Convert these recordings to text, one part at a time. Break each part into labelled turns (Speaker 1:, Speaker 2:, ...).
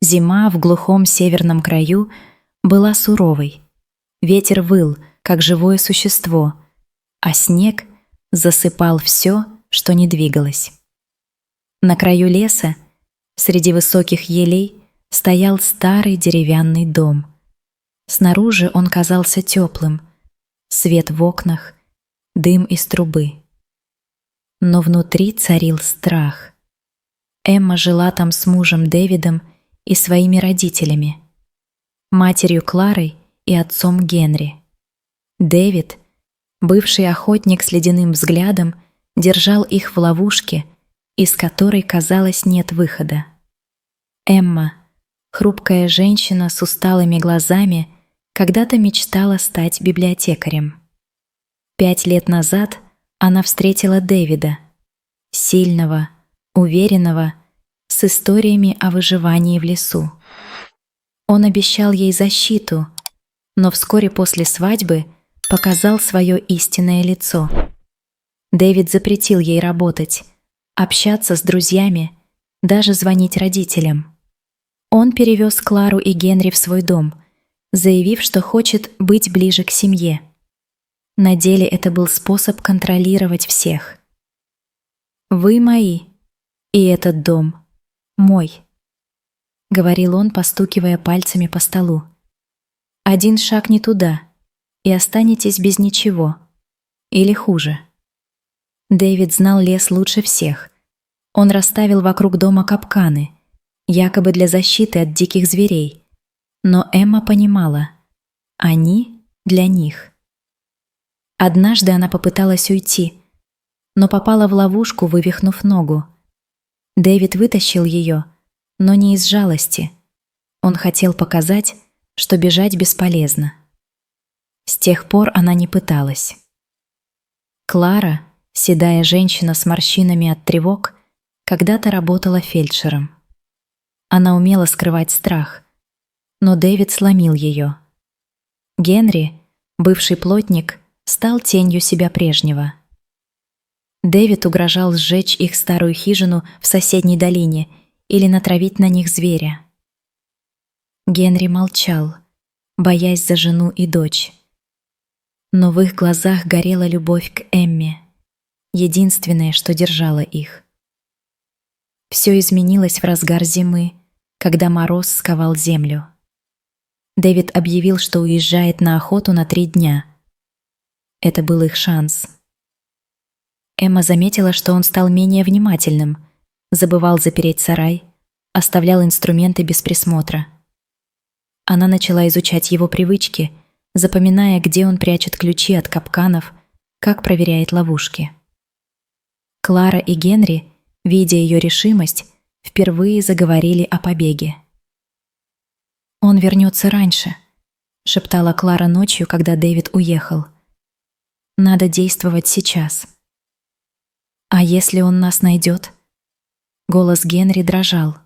Speaker 1: Зима в глухом северном краю была суровой. Ветер выл, как живое существо, а снег засыпал все, что не двигалось. На краю леса, среди высоких елей, стоял старый деревянный дом. Снаружи он казался теплым, свет в окнах, дым из трубы. Но внутри царил страх. Эмма жила там с мужем Дэвидом и своими родителями, матерью Кларой и отцом Генри. Дэвид, бывший охотник с ледяным взглядом, держал их в ловушке, из которой, казалось, нет выхода. Эмма, хрупкая женщина с усталыми глазами, когда-то мечтала стать библиотекарем. 5 лет назад она встретила Дэвида, сильного, уверенного, с историями о выживании в лесу. Он обещал ей защиту, но вскоре после свадьбы показал свое истинное лицо. Дэвид запретил ей работать, общаться с друзьями, даже звонить родителям. Он перевез Клару и Генри в свой дом, заявив, что хочет быть ближе к семье. На деле это был способ контролировать всех. «Вы мои, и этот дом мой», — говорил он, постукивая пальцами по столу. «Один шаг не туда, и останетесь без ничего. Или хуже». Дэвид знал лес лучше всех. Он расставил вокруг дома капканы, якобы для защиты от диких зверей. Но Эмма понимала, они для них. Однажды она попыталась уйти, но попала в ловушку, вывихнув ногу. Дэвид вытащил ее, но не из жалости. Он хотел показать, что бежать бесполезно. С тех пор она не пыталась. Клара, седая женщина с морщинами от тревог, когда-то работала фельдшером. Она умела скрывать страх, но Дэвид сломил ее. Генри, бывший плотник, стал тенью себя прежнего. Дэвид угрожал сжечь их старую хижину в соседней долине или натравить на них зверя. Генри молчал, боясь за жену и дочь. Но в их глазах горела любовь к Эмме, единственное, что держало их. Все изменилось в разгар зимы, когда мороз сковал землю. Дэвид объявил, что уезжает на охоту на 3 дня. Это был их шанс. Эмма заметила, что он стал менее внимательным, забывал запереть сарай, оставлял инструменты без присмотра. Она начала изучать его привычки, запоминая, где он прячет ключи от капканов, как проверяет ловушки. Клара и Генри, видя ее решимость, впервые заговорили о побеге. «Он вернется раньше», — шептала Клара ночью, когда Дэвид уехал. «Надо действовать сейчас». «А если он нас найдет?» Голос Генри дрожал.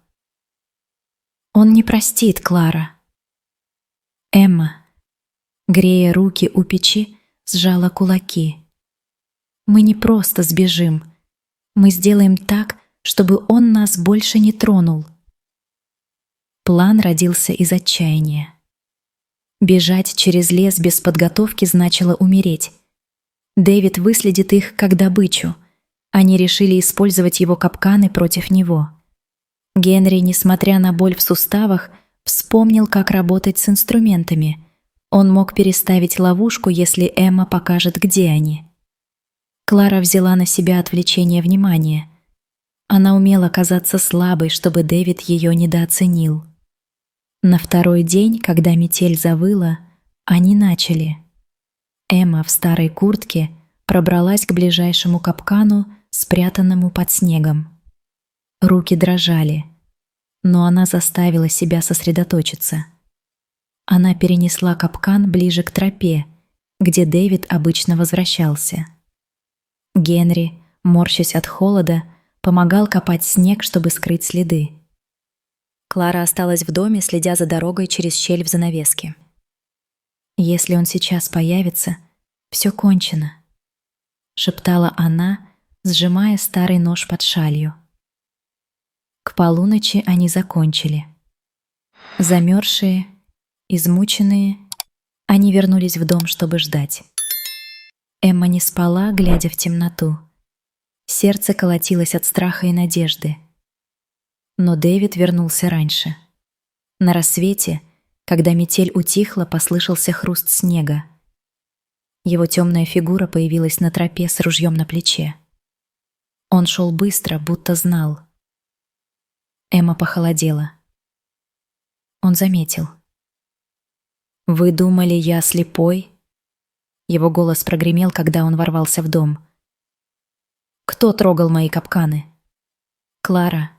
Speaker 1: «Он не простит, Клара». Эмма, грея руки у печи, сжала кулаки. «Мы не просто сбежим. Мы сделаем так, чтобы он нас больше не тронул». План родился из отчаяния. Бежать через лес без подготовки значило умереть. Дэвид выследит их как добычу. Они решили использовать его капканы против него. Генри, несмотря на боль в суставах, вспомнил, как работать с инструментами. Он мог переставить ловушку, если Эмма покажет, где они. Клара взяла на себя отвлечение внимания. Она умела казаться слабой, чтобы Дэвид ее недооценил. На 2-й день, когда метель завыла, они начали. Эмма в старой куртке пробралась к ближайшему капкану, спрятанному под снегом. Руки дрожали, но она заставила себя сосредоточиться. Она перенесла капкан ближе к тропе, где Дэвид обычно возвращался. Генри, морщась от холода, помогал копать снег, чтобы скрыть следы. Клара осталась в доме, следя за дорогой через щель в занавеске. «Если он сейчас появится, все кончено», — шептала она, сжимая старый нож под шалью. К полуночи они закончили. Замерзшие, измученные, они вернулись в дом, чтобы ждать. Эмма не спала, глядя в темноту. Сердце колотилось от страха и надежды. Но Дэвид вернулся раньше. На рассвете, когда метель утихла, послышался хруст снега. Его темная фигура появилась на тропе с ружьем на плече. Он шел быстро, будто знал. Эмма похолодела. Он заметил. «Вы думали, я слепой?» Его голос прогремел, когда он ворвался в дом. «Кто трогал мои капканы?» Клара,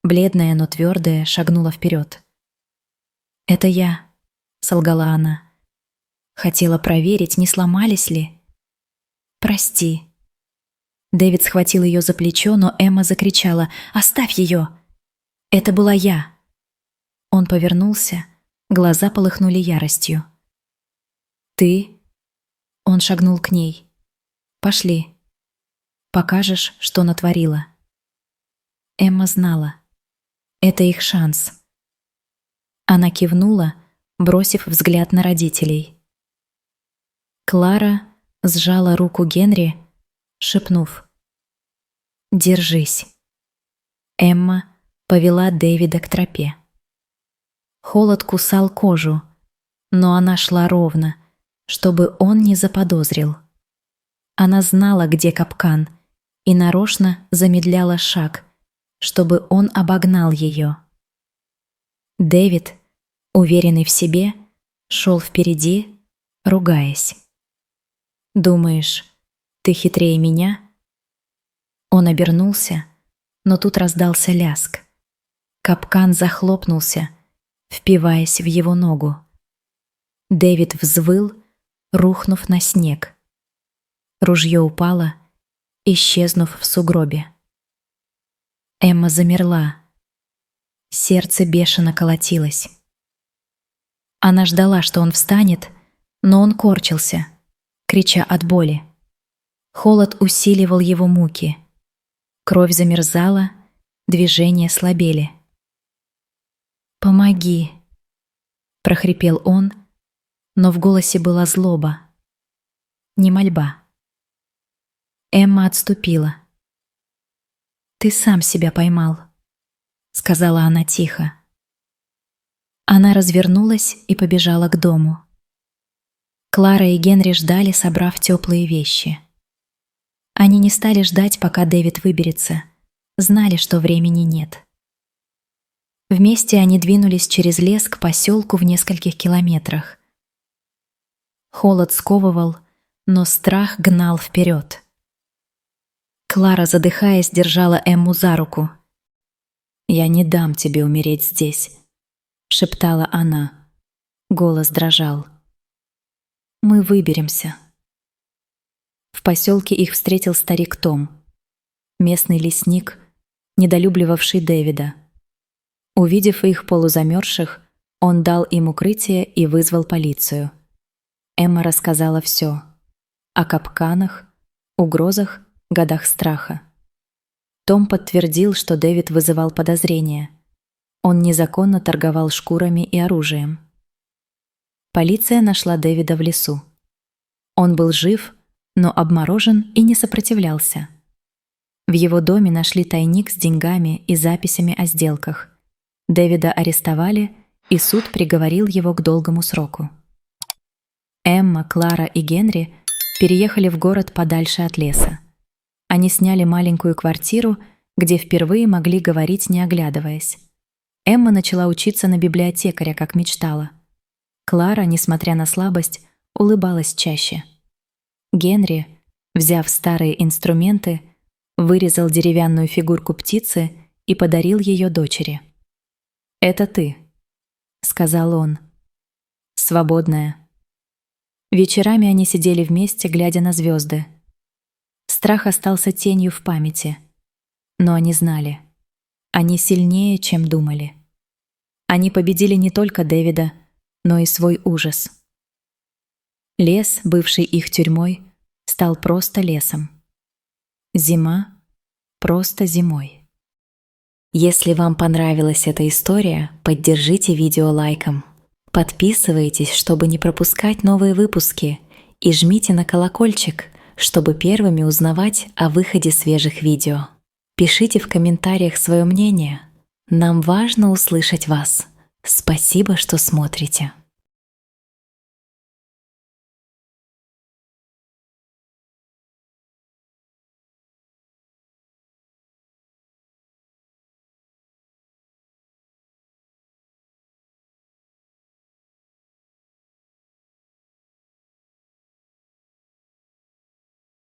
Speaker 1: бледная, но твердая, шагнула вперед. «Это я», — солгала она. «Хотела проверить, не сломались ли». «Прости». Дэвид схватил ее за плечо, но Эмма закричала: «Оставь ее!» «Это была я». Он повернулся, глаза полыхнули яростью. «Ты?» Он шагнул к ней. «Пошли. Покажешь, что натворила». Эмма знала. Это их шанс. Она кивнула, бросив взгляд на родителей. Клара сжала руку Генри, шепнув: «Держись». Эмма повела Дэвида к тропе. Холод кусал кожу, но она шла ровно, чтобы он не заподозрил. Она знала, где капкан, и нарочно замедляла шаг, чтобы он обогнал ее. Дэвид, уверенный в себе, шел впереди, ругаясь. «Думаешь, ты хитрее меня?» Он обернулся, но тут раздался ляск. Капкан захлопнулся, впиваясь в его ногу. Дэвид взвыл, рухнув на снег. Ружье упало, исчезнув в сугробе. Эмма замерла. Сердце бешено колотилось. Она ждала, что он встанет, но он корчился, крича от боли. Холод усиливал его муки. Кровь замерзала, движения слабели. «Помоги!» — прохрипел он, но в голосе была злоба, не мольба. Эмма отступила. «Ты сам себя поймал», — сказала она тихо. Она развернулась и побежала к дому. Клара и Генри ждали, собрав теплые вещи. Они не стали ждать, пока Дэвид выберется, знали, что времени нет. Вместе они двинулись через лес к поселку в нескольких километрах. Холод сковывал, но страх гнал вперед. Клара, задыхаясь, держала Эмму за руку. «Я не дам тебе умереть здесь», — шептала она. Голос дрожал. «Мы выберемся». В поселке их встретил старик Том, местный лесник, недолюбливавший Дэвида. Увидев их полузамерзших, он дал им укрытие и вызвал полицию. Эмма рассказала все: о капканах, угрозах, годах страха. Том подтвердил, что Дэвид вызывал подозрения. Он незаконно торговал шкурами и оружием. Полиция нашла Дэвида в лесу. Он был жив, но обморожен и не сопротивлялся. В его доме нашли тайник с деньгами и записями о сделках. Дэвида арестовали, и суд приговорил его к долгому сроку. Эмма, Клара и Генри переехали в город подальше от леса. Они сняли маленькую квартиру, где впервые могли говорить, не оглядываясь. Эмма начала учиться на библиотекаря, как мечтала. Клара, несмотря на слабость, улыбалась чаще. Генри, взяв старые инструменты, вырезал деревянную фигурку птицы и подарил ее дочери. «Это ты», — сказал он, — «свободная». Вечерами они сидели вместе, глядя на звезды. Страх остался тенью в памяти, но они знали, они сильнее, чем думали. Они победили не только Дэвида, но и свой ужас. Лес, бывший их тюрьмой, стал просто лесом. Зима — просто зимой. Если вам понравилась эта история, поддержите видео лайком. Подписывайтесь, чтобы не пропускать новые выпуски, и жмите на колокольчик, чтобы первыми узнавать о выходе свежих видео. Пишите в комментариях свое мнение. Нам важно услышать вас. Спасибо, что смотрите.